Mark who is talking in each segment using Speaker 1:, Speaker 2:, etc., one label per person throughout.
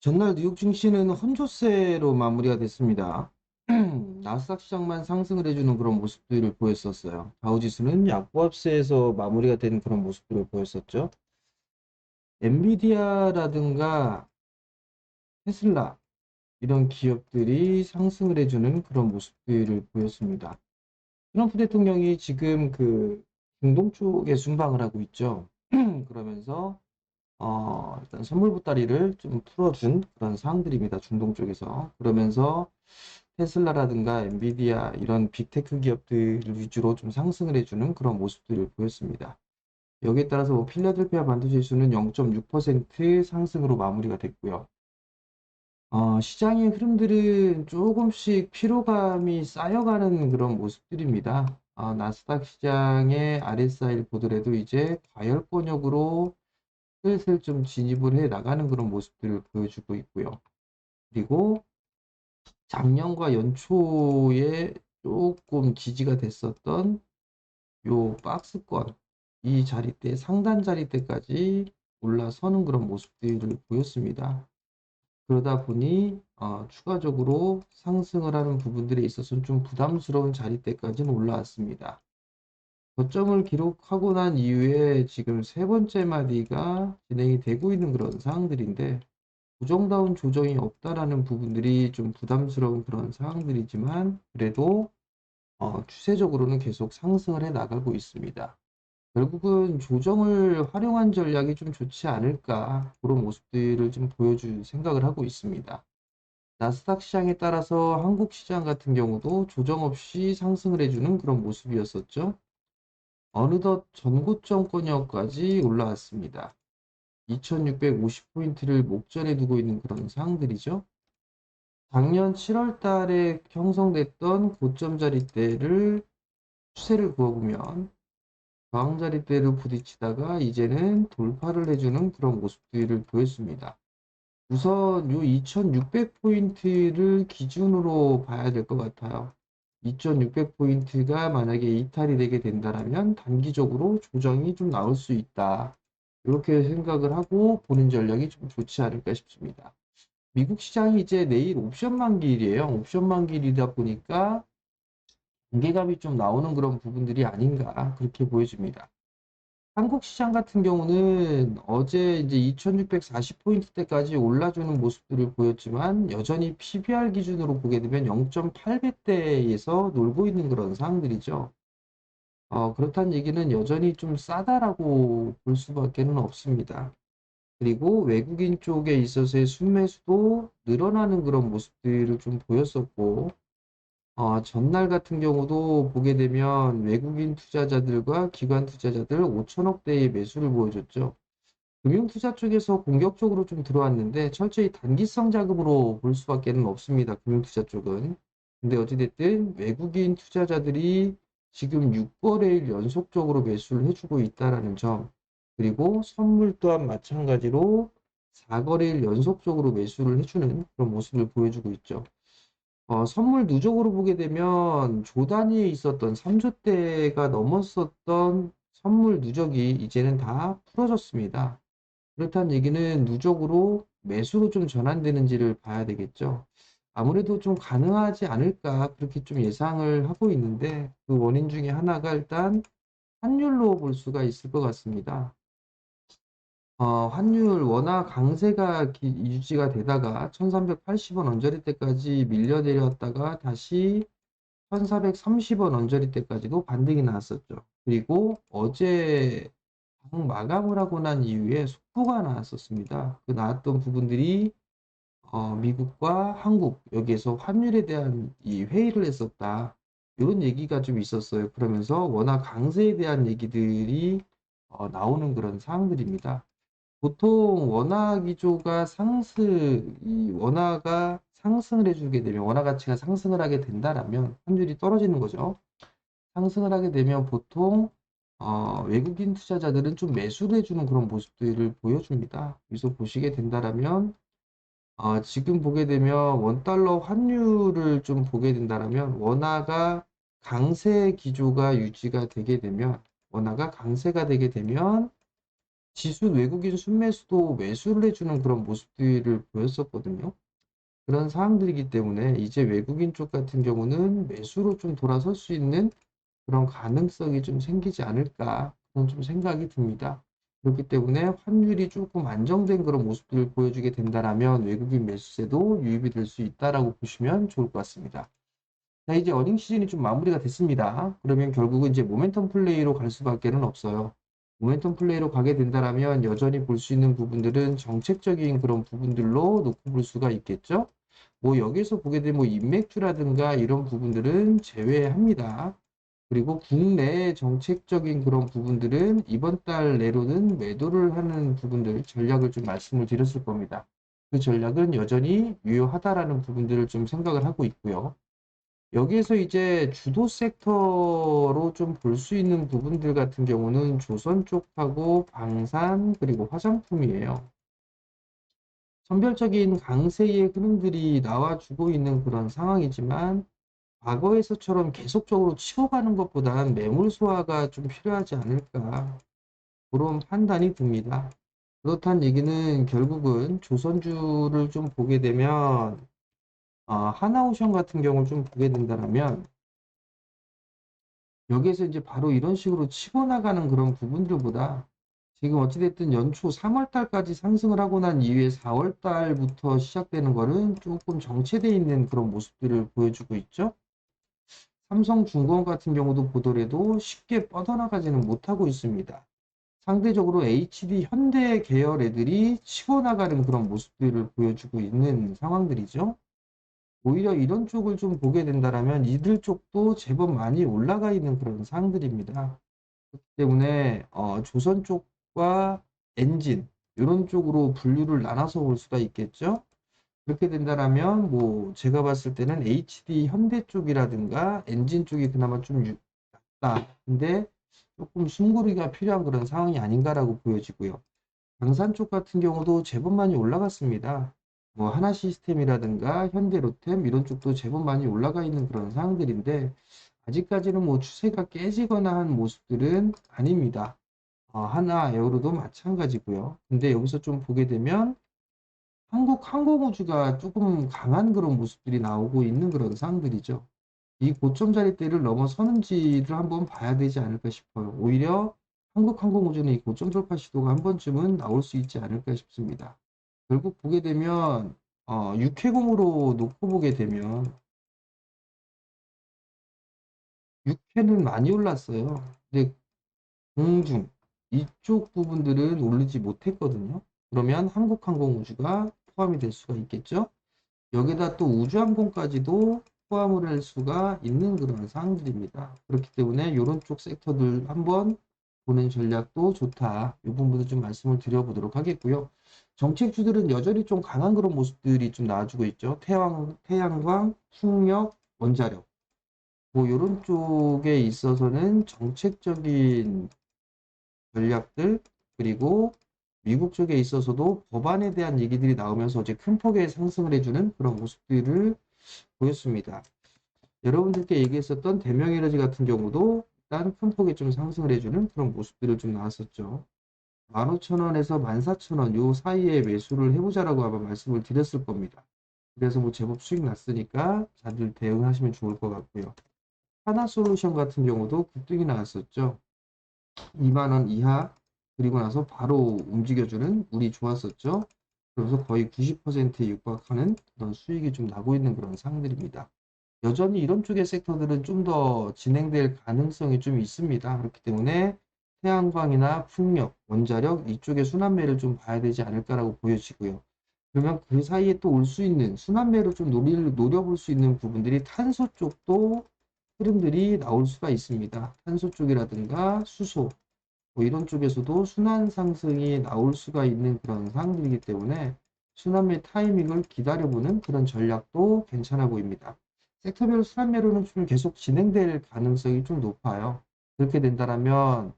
Speaker 1: 전날 뉴욕 증시는 혼조세로 마무리가 됐습니다. 나스닥 시장만 상승을 해주는 그런 모습들을 보였었어요. 다우지수는 약보합세에서 마무리가 된 그런 모습들을 보였었죠. 엔비디아라든가 테슬라 이런 기업들이 상승을 해주는 그런 모습들을 보였습니다. 트럼프 대통령이 지금 그 중동 쪽에 순방을 하고 있죠. 그러면서 일단 선물 보따리를 좀 풀어준 그런 사항들입니다. 중동 쪽에서. 그러면서 테슬라라든가 엔비디아 이런 빅테크 기업들 위주로 좀 상승을 해주는 그런 모습들을 보였습니다. 여기에 따라서 뭐 필라델피아 반도 지수는 0.6% 상승으로 마무리가 됐고요. 시장의 흐름들은 조금씩 피로감이 쌓여가는 그런 모습들입니다. 나스닥 시장의 RSI를 보더라도 이제 과열권역으로 슬슬 좀 진입을 해 나가는 그런 모습들을 보여주고 있고요. 그리고 작년과 연초에 조금 지지가 됐었던 요 박스권, 이 자리대, 상단 자리대까지 올라서는 그런 모습들을 보였습니다. 그러다 보니 추가적으로 상승을 하는 부분들에 있어서는 좀 부담스러운 자리대까지는 올라왔습니다. 저점을 기록하고 난 이후에 지금 세 번째 마디가 진행이 되고 있는 그런 상황들인데 부정다운 조정이 없다라는 부분들이 좀 부담스러운 그런 상황들이지만 그래도 추세적으로는 계속 상승을 해 나가고 있습니다. 결국은 조정을 활용한 전략이 좀 좋지 않을까 그런 모습들을 좀 보여줄 생각을 하고 있습니다. 나스닥 시장에 따라서 한국 시장 같은 경우도 조정 없이 상승을 해주는 그런 모습이었었죠. 어느덧 전고점권역까지 올라왔습니다. 2650포인트를 목전에 두고 있는 그런 상황들이죠. 작년 7월 달에 형성됐던 고점 자리대를 추세를 그어보면 저항 자리대를 부딪히다가 이제는 돌파를 해주는 그런 모습들을 보였습니다. 우선 요 2600포인트를 기준으로 봐야 될 것 같아요. 2600포인트가 만약에 이탈이 되게 된다면 단기적으로 조정이 좀 나올 수 있다. 이렇게 생각을 하고 보는 전략이 좀 좋지 않을까 싶습니다. 미국 시장이 이제 내일 옵션 만기일이에요. 옵션 만기일이다 보니까 단계감이 좀 나오는 그런 부분들이 아닌가 그렇게 보여집니다. 한국 시장 같은 경우는 어제 이제 2640포인트대까지 올라주는 모습들을 보였지만 여전히 PBR 기준으로 보게 되면 0.8배대에서 놀고 있는 그런 상황들이죠. 그렇다는 얘기는 여전히 좀 싸다라고 볼 수밖에는 없습니다. 그리고 외국인 쪽에 있어서의 순매수도 늘어나는 그런 모습들을 좀 보였었고, 전날 같은 경우도 보게 되면 외국인 투자자들과 기관 투자자들 5천억 대의 매수를 보여줬죠. 금융투자 쪽에서 공격적으로 좀 들어왔는데 철저히 단기성 자금으로 볼 수밖에는 없습니다. 금융투자 쪽은. 근데 어찌됐든 외국인 투자자들이 지금 6거래일 연속적으로 매수를 해주고 있다라는 점, 그리고 선물 또한 마찬가지로 4거래일 연속적으로 매수를 해주는 그런 모습을 보여주고 있죠. 선물 누적으로 보게 되면 조 단위에 있었던 3조대가 넘었었던 선물 누적이 이제는 다 풀어졌습니다. 그렇다는 얘기는 누적으로 매수로 좀 전환되는지를 봐야 되겠죠. 아무래도 좀 가능하지 않을까 그렇게 좀 예상을 하고 있는데 그 원인 중에 하나가 일단 환율로 볼 수가 있을 것 같습니다. 환율 워낙 강세가 유지가 되다가 1380원 언저리 때까지 밀려 내렸다가 다시 1430원 언저리 때까지도 반등이 나왔었죠. 그리고 어제 장 마감을 하고 난 이후에 속보가 나왔었습니다. 그 나왔던 부분들이 미국과 한국 여기에서 환율에 대한 이 회의를 했었다. 이런 얘기가 좀 있었어요. 그러면서 워낙 강세에 대한 얘기들이 나오는 그런 사항들입니다. 보통 원화 기조가 이 원화가 상승을 해주게 되면 원화 가치가 상승을 하게 된다라면 환율이 떨어지는 거죠. 상승을 하게 되면 보통 외국인 투자자들은 좀 매수를 해주는 그런 모습들을 보여줍니다. 여기서 보시게 된다라면 지금 보게 되면 원달러 환율을 좀 보게 된다라면 원화가 강세 기조가 유지가 되게 되면 원화가 강세가 되게 되면 지수 외국인 순매수도 매수를 해주는 그런 모습들을 보였었거든요. 그런 상황들이기 때문에 이제 외국인 쪽 같은 경우는 매수로 좀 돌아설 수 있는 그런 가능성이 좀 생기지 않을까 그런 좀 생각이 듭니다. 그렇기 때문에 환율이 조금 안정된 그런 모습들을 보여주게 된다라면 외국인 매수세도 유입이 될 수 있다라고 보시면 좋을 것 같습니다. 자, 이제 어닝 시즌이 좀 마무리가 됐습니다. 그러면 결국은 이제 모멘텀 플레이로 갈 수밖에는 없어요. 모멘텀 플레이로 가게 된다라면 여전히 볼 수 있는 부분들은 정책적인 그런 부분들로 놓고 볼 수가 있겠죠. 뭐 여기서 보게 되면 뭐 인맥주라든가 이런 부분들은 제외합니다. 그리고 국내 정책적인 그런 부분들은 이번 달 내로는 매도를 하는 부분들 전략을 좀 말씀을 드렸을 겁니다. 그 전략은 여전히 유효하다라는 부분들을 좀 생각을 하고 있고요. 여기에서 이제 주도 섹터로 좀 볼 수 있는 부분들 같은 경우는 조선 쪽하고 방산 그리고 화장품이에요. 선별적인 강세의 흐름들이 나와주고 있는 그런 상황이지만 과거에서처럼 계속적으로 치고 가는 것보단 매물 소화가 좀 필요하지 않을까 그런 판단이 듭니다. 그렇다는 얘기는 결국은 조선주를 좀 보게 되면 하나오션 같은 경우를 좀 보게 된다면 여기에서 이제 바로 이런 식으로 치고 나가는 그런 부분들보다 지금 어찌됐든 연초 3월 달까지 상승을 하고 난 이후에 4월 달부터 시작되는 거는 조금 정체되어 있는 그런 모습들을 보여주고 있죠. 삼성중공업 같은 경우도 보더라도 쉽게 뻗어나가지는 못하고 있습니다. 상대적으로 HD 현대 계열 애들이 치고 나가는 그런 모습들을 보여주고 있는 상황들이죠. 오히려 이런 쪽을 좀 보게 된다라면 이들 쪽도 제법 많이 올라가 있는 그런 상황들입니다. 그렇기 때문에 조선 쪽과 엔진 이런 쪽으로 분류를 나눠서 볼 수가 있겠죠. 그렇게 된다라면 뭐 제가 봤을 때는 HD 현대 쪽이라든가 엔진 쪽이 그나마 좀 낫다. 근데 조금 숨고르기가 필요한 그런 상황이 아닌가라고 보여지고요. 방산 쪽 같은 경우도 제법 많이 올라갔습니다. 뭐 하나 시스템이라든가 현대로템 이런 쪽도 제법 많이 올라가 있는 그런 상황들인데 아직까지는 뭐 추세가 깨지거나 한 모습들은 아닙니다. 하나 에어로도 마찬가지고요. 근데 여기서 좀 보게 되면 한국 항공우주가 조금 강한 그런 모습들이 나오고 있는 그런 상황들이죠. 이 고점 자리대를 넘어서는지를 한번 봐야 되지 않을까 싶어요. 오히려 한국 항공우주는 이 고점 돌파 시도가 한 번쯤은 나올 수 있지 않을까 싶습니다. 결국 보게 되면 6회공으로 놓고 보게 되면 6회는 많이 올랐어요. 근데 공중 이쪽 부분들은 오르지 못했거든요. 그러면 한국항공우주가 포함이 될 수가 있겠죠. 여기다 또 우주항공까지도 포함을 할 수가 있는 그런 사항들입니다. 그렇기 때문에 이런 쪽 섹터들 한번 보는 전략도 좋다. 이 부분도 좀 말씀을 드려보도록 하겠고요. 정책주들은 여전히 좀 강한 그런 모습들이 좀 나와주고 있죠. 태양광, 풍력, 원자력. 뭐 이런 쪽에 있어서는 정책적인 전략들 그리고 미국 쪽에 있어서도 법안에 대한 얘기들이 나오면서 어제 큰 폭의 상승을 해주는 그런 모습들을 보였습니다. 여러분들께 얘기했었던 대명에너지 같은 경우도 일단 큰 폭의 좀 상승을 해주는 그런 모습들을 좀 나왔었죠. 15,000원에서 14,000원 요 사이에 매수를 해보자라고 아마 말씀을 드렸을 겁니다. 그래서 뭐 제법 수익 났으니까 다들 대응하시면 좋을 것 같고요. 하나솔루션 같은 경우도 급등이 나왔었죠. 2만원 이하 그리고 나서 바로 움직여주는 운이 좋았었죠. 그래서 거의 90%에 육박하는 그런 수익이 좀 나고 있는 그런 상황들입니다. 여전히 이런 쪽의 섹터들은 좀 더 진행될 가능성이 좀 있습니다. 그렇기 때문에 태양광이나 풍력, 원자력 이쪽의 순환매를 좀 봐야 되지 않을까라고 보여지고요. 그러면 그 사이에 또 올 수 있는 순환매로 좀 노려볼 수 있는 부분들이 탄소 쪽도 흐름들이 나올 수가 있습니다. 탄소 쪽이라든가 수소, 뭐 이런 쪽에서도 순환 상승이 나올 수가 있는 그런 상황들이기 때문에 순환매 타이밍을 기다려보는 그런 전략도 괜찮아 보입니다. 섹터별 순환매로는 좀 계속 진행될 가능성이 좀 높아요. 그렇게 된다면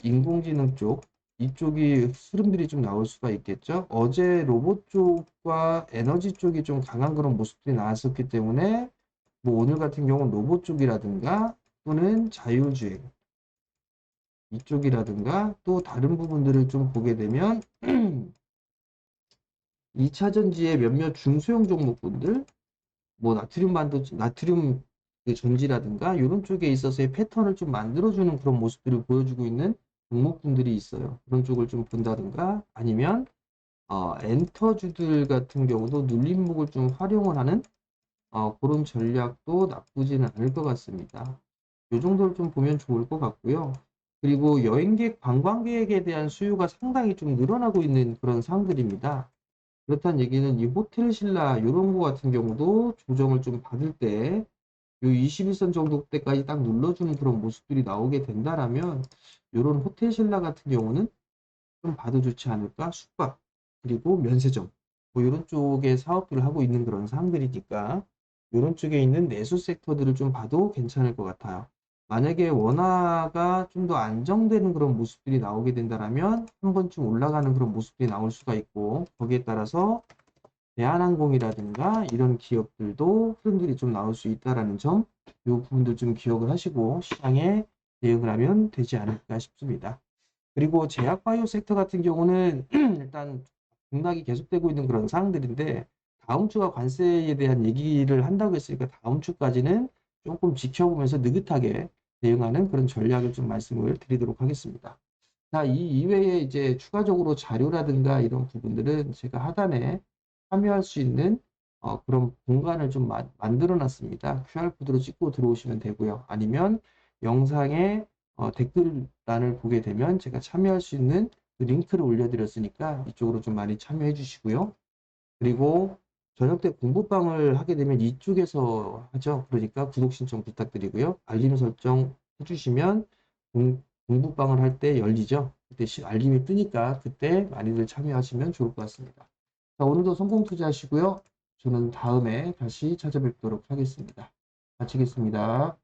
Speaker 1: 인공지능 쪽 이쪽이 흐름들이 좀 나올 수가 있겠죠. 어제 로봇 쪽과 에너지 쪽이 좀 강한 그런 모습들이 나왔었기 때문에 뭐 오늘 같은 경우는 로봇 쪽이라든가 또는 자율주행 이쪽이라든가 또 다른 부분들을 좀 보게 되면 2차 전지의 몇몇 중소형 종목군들, 뭐 나트륨 그 전지라든가 이런 쪽에 있어서의 패턴을 좀 만들어주는 그런 모습들을 보여주고 있는 종목군들이 있어요. 그런 쪽을 좀 본다든가 아니면 엔터주들 같은 경우도 눌림목을 좀 활용을 하는 그런 전략도 나쁘지는 않을 것 같습니다. 이 정도를 좀 보면 좋을 것 같고요. 그리고 여행객, 관광객에 대한 수요가 상당히 좀 늘어나고 있는 그런 상황들입니다. 그렇다는 얘기는 이 호텔 신라 이런 거 같은 경우도 조정을 좀 받을 때 요 21선 정도 때까지 딱 눌러주는 그런 모습들이 나오게 된다라면 이런 호텔 신라 같은 경우는 좀 봐도 좋지 않을까? 숙박 그리고 면세점 뭐 이런 쪽의 사업들을 하고 있는 그런 사람들이니까 이런 쪽에 있는 내수 섹터들을 좀 봐도 괜찮을 것 같아요. 만약에 원화가 좀 더 안정되는 그런 모습들이 나오게 된다라면 한 번쯤 올라가는 그런 모습들이 나올 수가 있고 거기에 따라서 대한항공이라든가 이런 기업들도 흐름들이 좀 나올 수 있다라는 점, 이 부분들 좀 기억을 하시고 시장에 대응을 하면 되지 않을까 싶습니다. 그리고 제약바이오 섹터 같은 경우는 일단 등락이 계속되고 있는 그런 상황들인데 다음 주가 관세에 대한 얘기를 한다고 했으니까 다음 주까지는 조금 지켜보면서 느긋하게 대응하는 그런 전략을 좀 말씀을 드리도록 하겠습니다. 자, 이 이외에 이제 추가적으로 자료라든가 이런 부분들은 제가 하단에 참여할 수 있는 그런 공간을 좀 만들어 놨습니다. QR코드로 찍고 들어오시면 되고요. 아니면 영상에 댓글란을 보게 되면 제가 참여할 수 있는 그 링크를 올려드렸으니까 이쪽으로 좀 많이 참여해 주시고요. 그리고 저녁 때 공부방을 하게 되면 이쪽에서 하죠. 그러니까 구독 신청 부탁드리고요. 알림 설정 해주시면 공부방을 할 때 열리죠. 그때 알림이 뜨니까 그때 많이들 참여하시면 좋을 것 같습니다. 자, 오늘도 성공 투자하시고요. 저는 다음에 다시 찾아뵙도록 하겠습니다. 마치겠습니다.